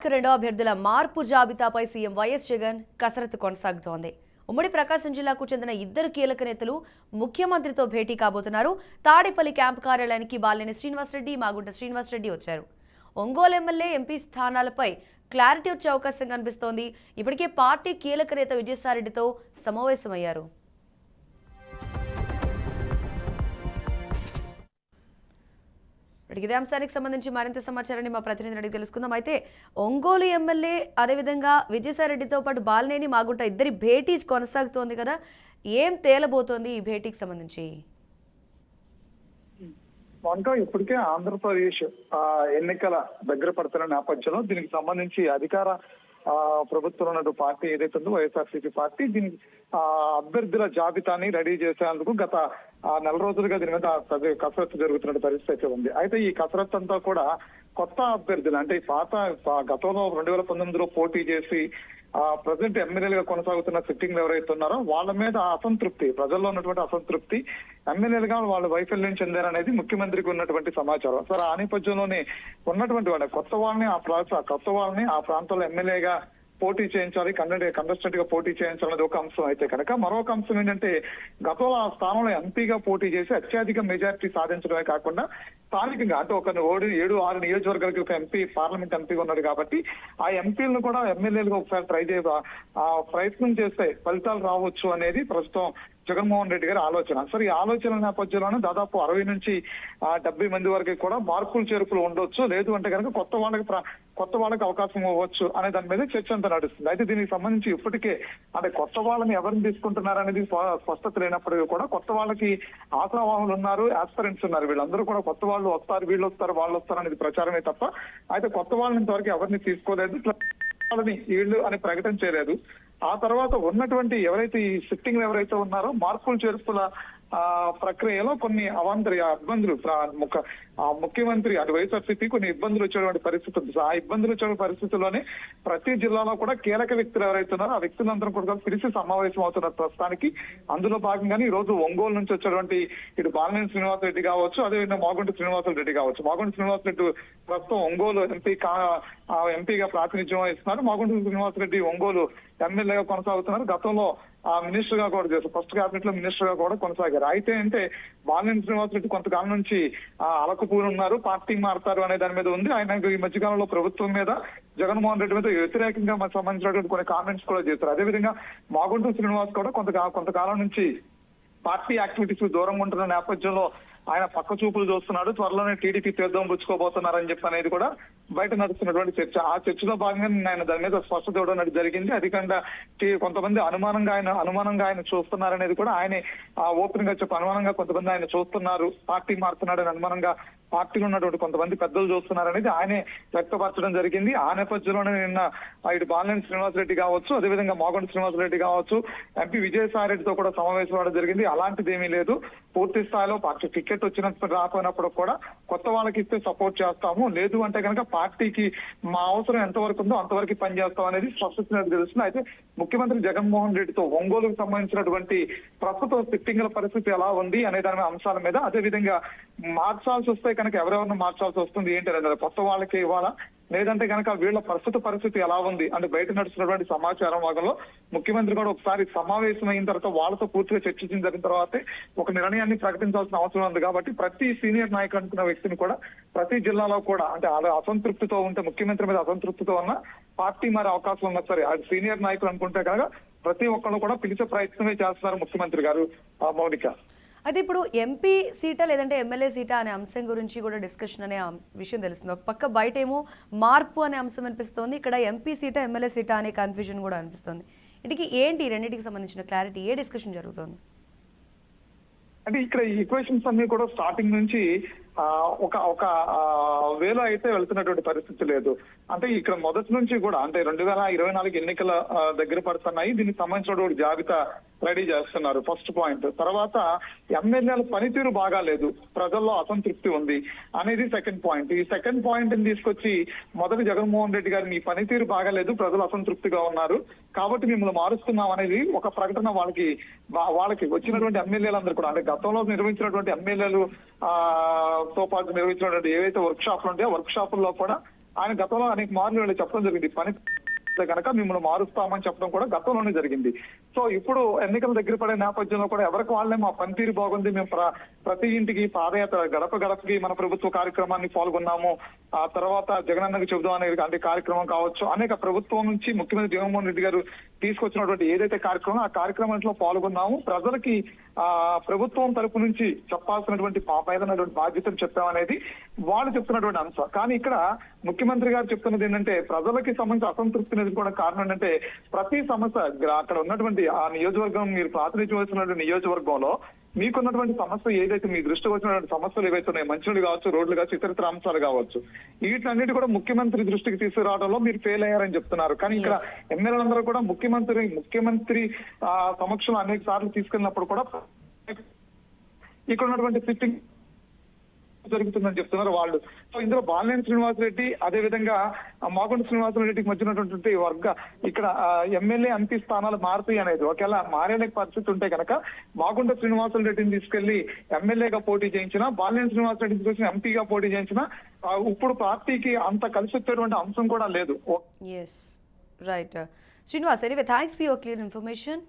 రెండో అభ్యర్థుల మార్పు జాబితాపై సీఎం వైఎస్ జగన్ కసరత్తు కొనసాగుతోంది. ఉమ్మడి ప్రకాశం జిల్లాకు చెందిన ఇద్దరు కీలక నేతలు ముఖ్యమంత్రితో భేటీ కాబోతున్నారు. తాడేపల్లి క్యాంపు కార్యాలయానికి బాలినేని శ్రీనివాసరెడ్డి, మాగుంట శ్రీనివాసరెడ్డి వచ్చారు. ఒంగోలు ఎమ్మెల్యే, ఎంపీ స్థానాలపై క్లారిటీ వచ్చే అవకాశం కనిపిస్తోంది. ఇప్పటికే పార్టీ కీలక నేత విజయసాయిరెడ్డితో సమావేశమయ్యారు. ఇదే అంశానికి సంబంధించి మరింత సమాచారాన్ని మా ప్రతినిధి అడిగి తెలుసుకుందాం. అయితే ఒంగోలు ఎమ్మెల్యే అదేవిధంగా విజయసాయిరెడ్డితో పాటు బాలినేని, మాగుంట ఇద్దరి భేటీ కొనసాగుతోంది కదా, ఏం తేలబోతోంది ఈ భేటీకి సంబంధించి? ఇప్పటికే ఆంధ్రప్రదేశ్ ఎన్నికల దగ్గర పడుతున్న నేపథ్యంలో దీనికి సంబంధించి అధికార ప్రభుత్వం ఉన్న పార్టీ ఏదైతే ఉందో వైఎస్ఆర్సీపీ పార్టీ దీని అభ్యర్థుల జాబితాని రెడీ చేసేందుకు గత నెల రోజులుగా దీని మీద కసరత్తు జరుగుతున్న పరిస్థితి అయితే ఉంది. అయితే ఈ కసరత్తు అంతా కూడా కొత్త అభ్యర్థులు అంటే గతంలో 2019లో పోటీ చేసి ప్రజెంట్ ఎమ్మెల్యేలుగా కొనసాగుతున్న సిట్టింగ్లు ఎవరైతే ఉన్నారో వాళ్ళ మీద అసంతృప్తి, ప్రజల్లో ఉన్నటువంటి అసంతృప్తి, ఎమ్మెల్యేలుగా వాళ్ళు వైఫల్యం చెందారనేది ముఖ్యమంత్రికి ఉన్నటువంటి సమాచారం. సరే, ఆ నేపథ్యంలోనే ఉన్నటువంటి వాళ్ళ కొత్త వాళ్ళని ఆ ప్రాంతంలో ఎమ్మెల్యేగా పోటీ చేయించాలి, కంటెస్టెంట్ గా పోటీ చేయించాలనేది ఒక అంశం అయితే కనుక, మరొక అంశం ఏంటంటే గతంలో ఆ స్థానంలో ఎంపీగా పోటీ చేసి అత్యధిక మెజారిటీ సాధించడమే కాకుండా స్థానికంగా అంటే ఒక 7-6 నియోజకవర్గాలకి ఒక ఎంపీ, పార్లమెంట్ ఎంపీగా ఉన్నాడు కాబట్టి ఆ ఎంపీలను కూడా ఎమ్మెల్యేలుగా ఒకసారి ప్రయత్నం చేస్తే ఫలితాలు రావచ్చు అనేది ప్రస్తుతం జగన్మోహన్ రెడ్డి గారి ఆలోచన. సరే, ఈ ఆలోచన నేపథ్యంలోనే దాదాపు 60 నుంచి 70 మంది వరకు కూడా మార్పులు చేర్పులు ఉండొచ్చు, లేదు అంటే కనుక కొత్త వాళ్ళకి అవకాశం ఇవ్వచ్చు అనే దాని మీద చర్చ అంతా నడుస్తుంది. అయితే దీనికి సంబంధించి ఇప్పటికే అంటే కొత్త వాళ్ళని ఎవరిని తీసుకుంటున్నారు అనేది స్పష్టత లేనప్పటికీ కూడా కొత్త వాళ్ళకి ఆశావాహులు ఉన్నారు, ఆస్పిరెంట్స్ ఉన్నారు. వీళ్ళందరూ కూడా కొత్త వాళ్ళు వస్తారు, వీళ్ళు వస్తారు, వాళ్ళు వస్తారు అనేది ప్రచారమే తప్ప అయితే కొత్త వాళ్ళని ఇంతవరకు ఎవరిని తీసుకోలేదు, వాళ్ళని వీళ్ళు అని ప్రకటన చేయలేదు. ఆ తర్వాత ఉన్నటువంటి ఎవరైతే ఈ సిట్టింగ్ ఎవరైతే ఉన్నారో మార్పులు చేర్పుల ప్రక్రియలో కొన్ని అవాంతర ఇబ్బందులు ముఖ్యమంత్రి అటు వైఎస్ఆర్సీపీ కొన్ని ఇబ్బందులు వచ్చేటువంటి పరిస్థితి ఉంది. ఆ ఇబ్బందులు వచ్చే పరిస్థితుల్లోనే ప్రతి జిల్లాలో కూడా కీలక వ్యక్తులు ఎవరైతే ఉన్నారో ఆ వ్యక్తులందరూ కూడా పిలిచి సమావేశం అవుతున్నారు ప్రస్తుతానికి. అందులో భాగంగానే ఈ రోజు ఒంగోలు నుంచి వచ్చేటువంటి ఇటు బాలినేని శ్రీనివాసరెడ్డి కావచ్చు, అదేవిధంగా మాగుంట శ్రీనివాసరెడ్డి కావచ్చు. మాగుంట శ్రీనివాసరెడ్డి ప్రస్తుతం ఒంగోలు ఎంపీగా ప్రాతినిధ్యం వహిస్తున్నారు. మాగుంట శ్రీనివాసరెడ్డి ఒంగోలు ఎమ్మెల్యేగా కొనసాగుతున్నారు. గతంలో మినిస్టర్ గా కూడా చేస్తారు, ఫస్ట్ క్యాబినెట్ లో మినిస్టర్ గా కూడా కొనసాగారు. అయితే అంటే బాలినేని శ్రీనివాసరెడ్డి కొంతకాలం నుంచి అలకపూరు ఉన్నారు, పార్టీ మారుతారు అనే దాని మీద ఉంది. ఆయన ఈ మధ్యకాలంలో ప్రభుత్వం మీద, జగన్మోహన్ రెడ్డి మీద వ్యతిరేకంగా సంబంధించినటువంటి కొన్ని కామెంట్స్ కూడా చేస్తారు. అదేవిధంగా మాగుంట శ్రీనివాస్ కూడా కొంతకాలం నుంచి పార్టీ యాక్టివిటీస్ దూరంగా ఉంటున్న నేపథ్యంలో ఆయన పక్క చూపులు చూస్తున్నాడు, త్వరలోనే టీడీపీ తీర్థం పుచ్చుకోబోతున్నారని చెప్పి అనేది కూడా బయట నడుస్తున్నటువంటి చర్చ. ఆ చర్చలో భాగంగా ఆయన దాని మీద స్పష్టత ఇవ్వడం జరిగింది. అధికంగా కొంతమంది అనుమానంగా ఆయన చూస్తున్నారనేది కూడా ఆయనే ఓపెన్ గా చెప్పి, అనుమానంగా కొంతమంది ఆయన చూస్తున్నారు, పార్టీ మారుతున్నాడని అనుమానంగా పార్టీలో ఉన్నటువంటి కొంతమంది పెద్దలు చూస్తున్నారనేది ఆయనే వ్యక్తపరచడం జరిగింది. ఆ నేపథ్యంలోనే నిన్న ఇటు బాలినేని శ్రీనివాసరెడ్డి కావచ్చు, అదేవిధంగా మాగుంట శ్రీనివాసరెడ్డి కావచ్చు, ఎంపీ విజయసాయిరెడ్డితో కూడా సమావేశం అవడం జరిగింది. అలాంటిది ఏమీ లేదు, పూర్తి స్థాయిలో పార్టీ టికెట్ వచ్చినప్పుడు రాకపోయినప్పుడు కూడా కొత్త వాళ్ళకి ఇస్తే సపోర్ట్ చేస్తాము, లేదు అంటే కనుక పార్టీకి మా అవసరం ఎంతవరకు ఉందో అంతవరకు పనిచేస్తాం అనేది స్పష్టత తెలుస్తుంది. అయితే ముఖ్యమంత్రి జగన్మోహన్ రెడ్డితో ఒంగోలుకు సంబంధించినటువంటి ప్రస్తుతం సిట్టింగ్ల పరిస్థితి ఎలా ఉంది అనే దాని అంశాల మీద, అదేవిధంగా మార్చాల్సి వస్తే కనుక ఎవరెవరిని మార్చాల్సి వస్తుంది ఏంటి అనేది, కొత్త వాళ్ళకి ఇవ్వాలా లేదంటే కనుక వీళ్ళ పరిస్థితి ఎలా ఉంది అంటే బయట నడుస్తున్నటువంటి సమాచారం భాగంలో ముఖ్యమంత్రి కూడా ఒకసారి సమావేశం అయిన తర్వాత వాళ్ళతో పూర్తిగా చర్చించిన జరిగిన తర్వాతే ఒక నిర్ణయాన్ని ప్రకటించాల్సిన అవసరం ఉంది. కాబట్టి ప్రతి సీనియర్ నాయకుడు అనుకున్న వ్యక్తిని కూడా ప్రతి జిల్లాలో కూడా అంటే అసంతృప్తితో ఉంటే, ముఖ్యమంత్రి మీద అసంతృప్తితో ఉన్న పార్టీ మారే అవకాశం ఉన్నా సరే అది సీనియర్ నాయకులు అనుకుంటే కనుక ప్రతి ఒక్కళ్ళు కూడా పిలిచే ప్రయత్నమే చేస్తున్నారు ముఖ్యమంత్రి గారు. మౌనిక, అయితే ఇప్పుడు ఎంపీ సీటా లేదంటే ఎమ్మెల్యే సీటా అనే అంశం గురించి కూడా డిస్కషన్ అనే విషయం తెలుస్తుంది. ఒక పక్క బయట ఏమో మార్పు అనే అంశం అనిపిస్తుంది, ఇక్కడ ఎంపీ సీటా ఎమ్మెల్యే సీటా అనే కన్ఫ్యూజన్ కూడా అనిపిస్తుంది. ఇంటికి ఏంటి రెండింటికి సంబంధించిన క్లారిటీ, ఏ డిస్కషన్ జరుగుతుంది? అంటే ఇక్కడ ఈ ఈక్వేషన్స్ అన్ని కూడా స్టార్టింగ్ నుంచి ఒక వేలో అయితే వెళ్తున్నటువంటి పరిస్థితి లేదు. అంటే ఇక్కడ మొదటి నుంచి కూడా అంటే 2024 ఎన్నికల దగ్గర పడుతున్నాయి, దీనికి సంబంధించినటువంటి జాబితా రెడీ చేస్తున్నారు, ఫస్ట్ పాయింట్. తర్వాత ఎమ్మెల్యేల పనితీరు బాగాలేదు, ప్రజల్లో అసంతృప్తి ఉంది అనేది సెకండ్ పాయింట్. ఈ సెకండ్ పాయింట్ ని తీసుకొచ్చి మొదటి జగన్మోహన్ రెడ్డి గారు మీ పనితీరు బాగాలేదు, ప్రజలు అసంతృప్తిగా ఉన్నారు కాబట్టి మిమ్మల్ని మారుస్తున్నాం అనేది ఒక ప్రకటన వాళ్ళకి వచ్చినటువంటి ఎమ్మెల్యేలందరూ కూడా అంటే గతంలో నిర్వహించినటువంటి ఎమ్మెల్యేలు తో పాటు నిర్వహించినటువంటి ఏవైతే వర్క్ షాప్లు ఉంటాయో వర్క్ షాపుల్లో కూడా ఆయన గతంలో అనేక మార్లు వీళ్ళు చెప్పడం జరిగింది. పని కనుక మిమ్మల్ని మారుస్తామని చెప్పడం కూడా గతంలోనే జరిగింది. సో ఇప్పుడు ఎన్నికల దగ్గర పడే నేపథ్యంలో కూడా ఎవరికి వాళ్ళే మా పనితీరు బాగుంది, మేము ప్రతి ఇంటికి పాదయాత్ర గడప గడపకి మన ప్రభుత్వ కార్యక్రమాన్ని పాల్గొన్నాము, ఆ తర్వాత జగనన్నకు చెబుదాం అనే కార్యక్రమం కావచ్చు, అనేక ప్రభుత్వం నుంచి ముఖ్యమంత్రి జగన్మోహన్ రెడ్డి గారు తీసుకొచ్చినటువంటి ఏదైతే కార్యక్రమం ఆ కార్యక్రమంలో పాల్గొన్నాము, ప్రజలకి ప్రభుత్వం తరపు నుంచి చెప్పాల్సినటువంటి పాపైనటువంటి బాధ్యతలు చెప్పామనేది వాళ్ళు చెప్తున్నటువంటి అంశం. కానీ ఇక్కడ ముఖ్యమంత్రి గారు చెప్తున్నది ఏంటంటే ప్రజలకి సంబంధించి అసంతృప్తిని ఎదుర్కోవడం కారణం ఏంటంటే ప్రతి సమస్య అక్కడ ఉన్నటువంటి ఆ నియోజకవర్గం మీరు ప్రాతినిధ్యం వహిస్తున్నటువంటి నియోజకవర్గంలో మీకున్నటువంటి సమస్య ఏదైతే మీ దృష్టికి వచ్చినటువంటి సమస్యలు ఏవైతే ఉన్నాయో, మంచినీళ్ళు కావచ్చు, రోడ్లు కావచ్చు, ఇతరితర అంశాలు కావచ్చు, వీటన్నిటి కూడా ముఖ్యమంత్రి దృష్టికి తీసుకురావడంలో మీరు ఫెయిల్ అయ్యారని చెప్తున్నారు. కానీ ఇక్కడ ఎమ్మెల్యేలందరూ కూడా ముఖ్యమంత్రి సమక్షంలో అనేక సార్లు తీసుకెళ్ళినప్పుడు కూడా ఇక్కడ ఉన్నటువంటి సిట్టింగ్ జరుగుతుందని చెప్తున్నారు వాళ్ళు. సో ఇందులో బాలినేని శ్రీనివాసరెడ్డి అదే విధంగా మాగుంట శ్రీనివాసరెడ్డికి మధ్య ఉన్నటువంటి ఇక్కడ ఎమ్మెల్యే ఎంపీ స్థానాలు మారుతాయి అనేది ఒకవేళ మారే పరిస్థితి ఉంటే కనుక మాగుంట శ్రీనివాసరెడ్డిని తీసుకెళ్లి ఎమ్మెల్యేగా పోటీ చేయించిన, బాలినేని శ్రీనివాసరెడ్డిని తీసుకొచ్చిన ఎంపీగా పోటీ చేయించిన ఇప్పుడు పార్టీకి అంత కలిసి వచ్చేటువంటి అంశం కూడా లేదు. Right Srinivas, anyway thanks for your clear information.